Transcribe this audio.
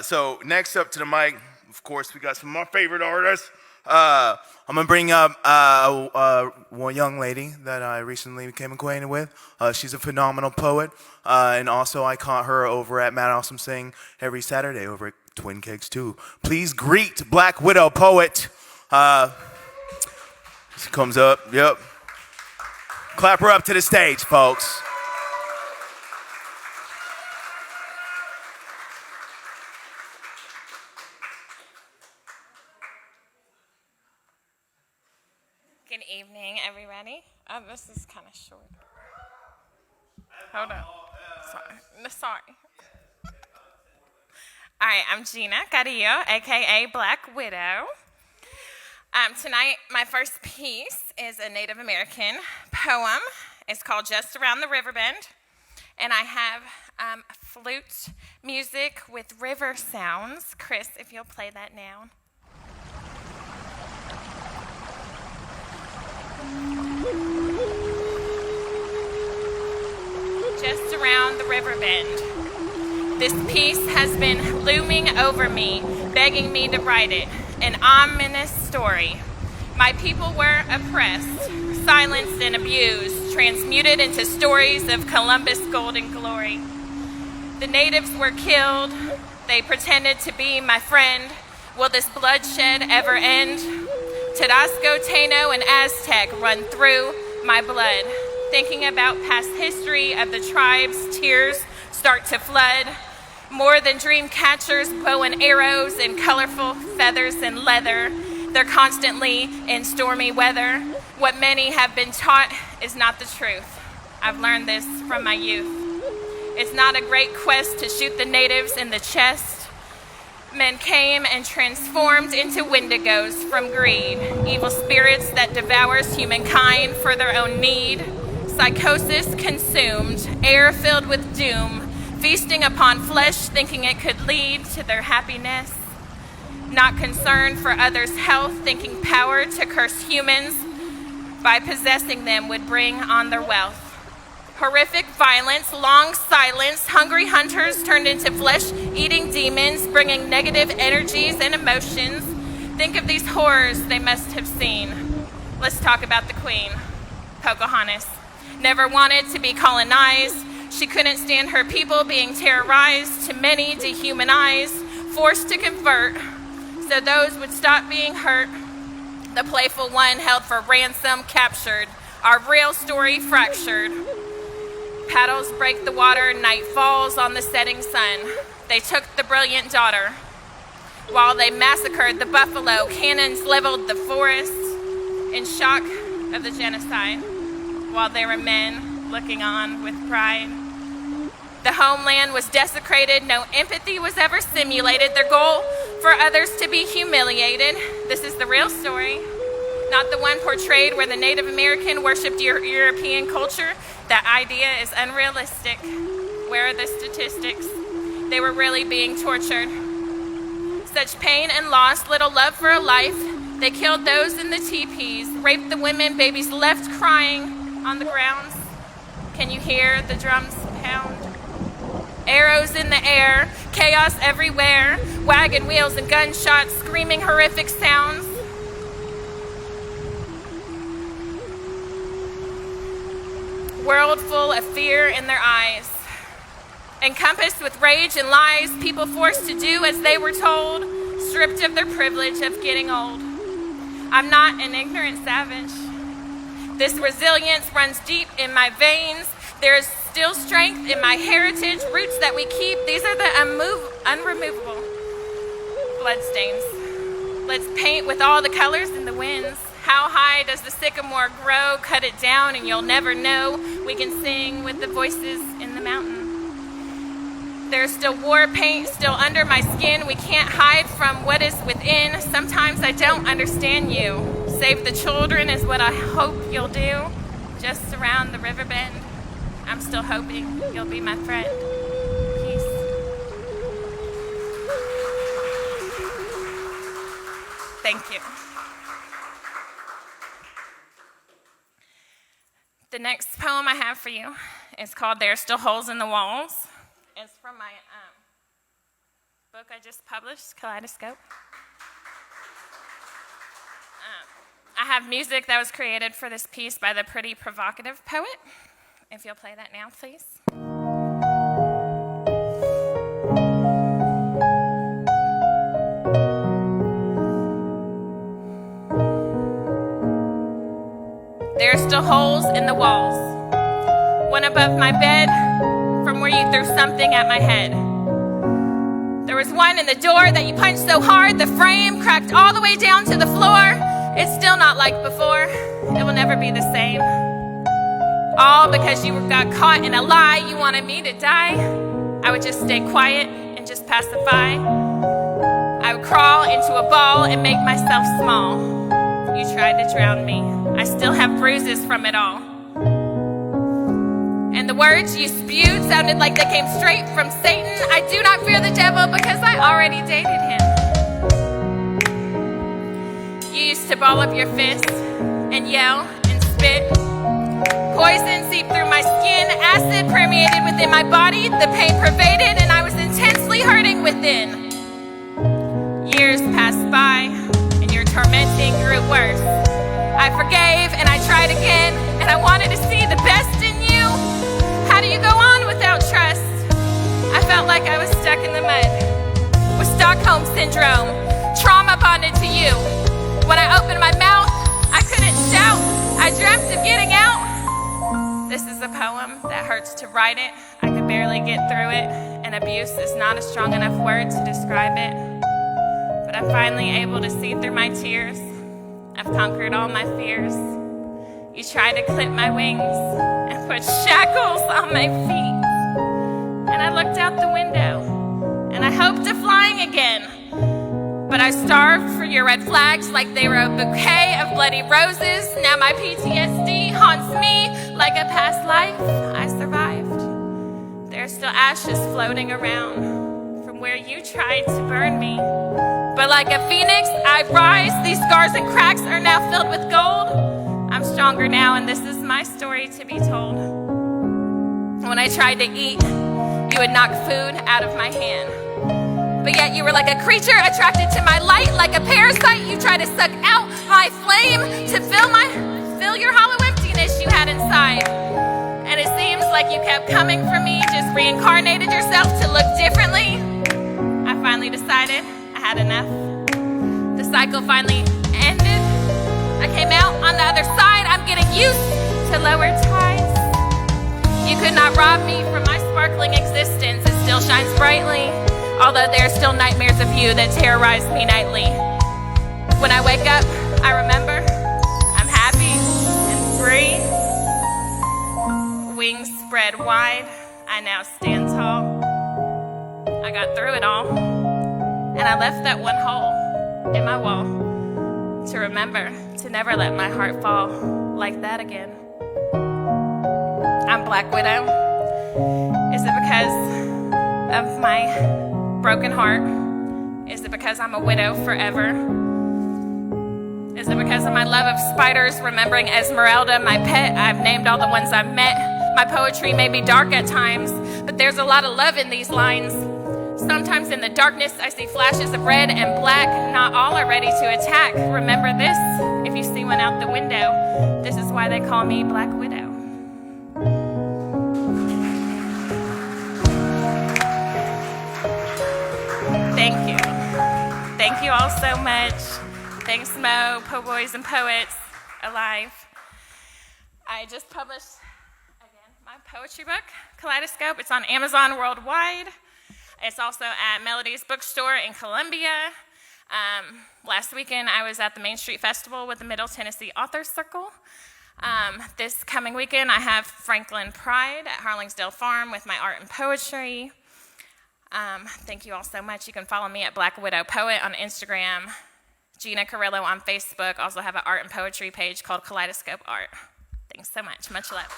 So next up to the mic, of course, we got some of my favorite artists. I'm gonna bring up one young lady that I recently became acquainted with. She's a phenomenal poet, and also I caught her over at Matt Awesome Sing every Saturday over at Twin Cakes 2. Please greet Black Widow poet. She comes up. Yep. Clap her up to the stage, folks. Good evening, everybody. Oh, this is kind of short. Hold on. Sorry. All right, I'm Gina Carrillo, a.k.a. Black Widow. Tonight, my first piece is a Native American poem. It's called Just Around the River Bend. And I have flute music with river sounds. Chris, if you'll play that now. Just around the river bend. This piece has been looming over me, begging me to write it. An ominous story. My people were oppressed, silenced and abused, transmuted into stories of Columbus' golden glory. The natives were killed. They pretended to be my friend. Will this bloodshed ever end? Tarasco, Taino, and Aztec run through my blood. Thinking about past history of the tribes, tears start to flood. More than dream catchers, bow and arrows, and colorful feathers and leather. They're constantly in stormy weather. What many have been taught is not the truth. I've learned this from my youth. It's not a great quest to shoot the natives in the chest. Men came and transformed into wendigos from greed, evil spirits that devours humankind for their own need. Psychosis consumed, air filled with doom, feasting upon flesh, thinking it could lead to their happiness. Not concerned for others' health, thinking power to curse humans by possessing them would bring on their wealth. Horrific violence, long silence, hungry hunters turned into flesh-eating demons, bringing negative energies and emotions. Think of these horrors they must have seen. Let's talk about the queen, Pocahontas. Never wanted to be colonized. She couldn't stand her people being terrorized, to many dehumanized, forced to convert, so those would stop being hurt. The playful one held for ransom, captured, our real story fractured. Paddles break the water, night falls on the setting sun. They took the brilliant daughter. While they massacred the buffalo, cannons leveled the forests in shock of the genocide, while there were men looking on with pride. The homeland was desecrated, no empathy was ever simulated. Their goal for others to be humiliated. This is the real story, not the one portrayed where the Native American worshipped European culture. That idea is unrealistic. Where are the statistics? They were really being tortured. Such pain and loss, little love for a life. They killed those in the teepees, raped the women, babies left crying on the grounds. Can you hear the drums pound? Arrows in the air, chaos everywhere, wagon wheels and gunshots, screaming horrific sounds. World full of fear in their eyes. Encompassed with rage and lies, people forced to do as they were told, stripped of their privilege of getting old. I'm not an ignorant savage. This resilience runs deep in my veins. There is still strength in my heritage, roots that we keep. These are the unremovable bloodstains. Let's paint with all the colors in the winds. How high does the sycamore grow? Cut it down and you'll never know. We can sing with the voices in the mountain. There's still war paint still under my skin. We can't hide from what is within. Sometimes I don't understand you. Save the children is what I hope you'll do. Just around the river bend, I'm still hoping you'll be my friend. Peace. Thank you. The next poem I have for you is called There Are Still Holes in the Walls. It's from my book I just published, Kaleidoscope. I have music that was created for this piece by the Pretty Provocative Poet. If you'll play that now, please. There are still holes in the walls. One above my bed from where you threw something at my head. There was one in the door that you punched so hard the frame cracked all the way down to the floor. It's still not like before. It will never be the same. All because you got caught in a lie. You wanted me to die. I would just stay quiet and just pacify. I would crawl into a ball and make myself small. You tried to drown me. I still have bruises from it all. And the words you spewed sounded like they came straight from Satan. I do not fear the devil because I already dated him. You used to ball up your fists and yell and spit. Poison seeped through my skin, acid permeated within my body, the pain pervaded, and I was intensely hurting within. Years passed by, and your tormenting grew worse. I forgave, and I tried again, and I wanted to see the best in you. How do you go on without trust? I felt like I was stuck in the mud, with Stockholm Syndrome, trauma bonded to you. When I opened my mouth, I couldn't shout. I dreamt of getting out. This is a poem that hurts to write it. I could barely get through it, and abuse is not a strong enough word to describe it. But I'm finally able to see through my tears. I've conquered all my fears. You tried to clip my wings and put shackles on my feet. And I looked out the window, and I hoped of flying again. But I starved for your red flags like they were a bouquet of bloody roses. Now my PTSD haunts me like a past life I survived. There are still ashes floating around from where you tried to burn me. But like a phoenix, I rise. These scars and cracks are now filled with gold. I'm stronger now, and this is my story to be told. When I tried to eat, you would knock food out of my hand. But yet you were like a creature attracted to my light. Like a parasite, you tried to suck out my flame to fill your hollow emptiness you had inside. And it seems like you kept coming for me, just reincarnated yourself to look differently. I finally decided I had enough. The cycle finally ended. I came out on the other side. I'm getting used to lower tides. You could not rob me from my sparkling existence. It still shines brightly. Although there are still nightmares of you that terrorize me nightly. When I wake up, I remember I'm happy and free. Wings spread wide, I now stand tall. I got through it all, and I left that one hole in my wall to remember to never let my heart fall like that again. I'm Black Widow. Is it because of my broken heart? Is it because I'm a widow forever? Is it because of my love of spiders, remembering Esmeralda, my pet? I've named all the ones I've met. My poetry may be dark at times, but there's a lot of love in these lines. Sometimes in the darkness, I see flashes of red and black. Not all are ready to attack. Remember this, if you see one out the window. This is why they call me Black Widow. Thank you. Thank you all so much. Thanks, Mo, Po Boys and Poets Alive. I just published, again, my poetry book, Kaleidoscope. It's on Amazon worldwide. It's also at Melody's Bookstore in Columbia. Last weekend, I was at the Main Street Festival with the Middle Tennessee Authors Circle. This coming weekend, I have Franklin Pride at Harlingsdale Farm with my art and poetry. Thank you all so much. You can follow me at Black Widow Poet on Instagram, Gina Carrillo on Facebook. Also have an art and poetry page called Kaleidoscope Art. Thanks so much. Much love.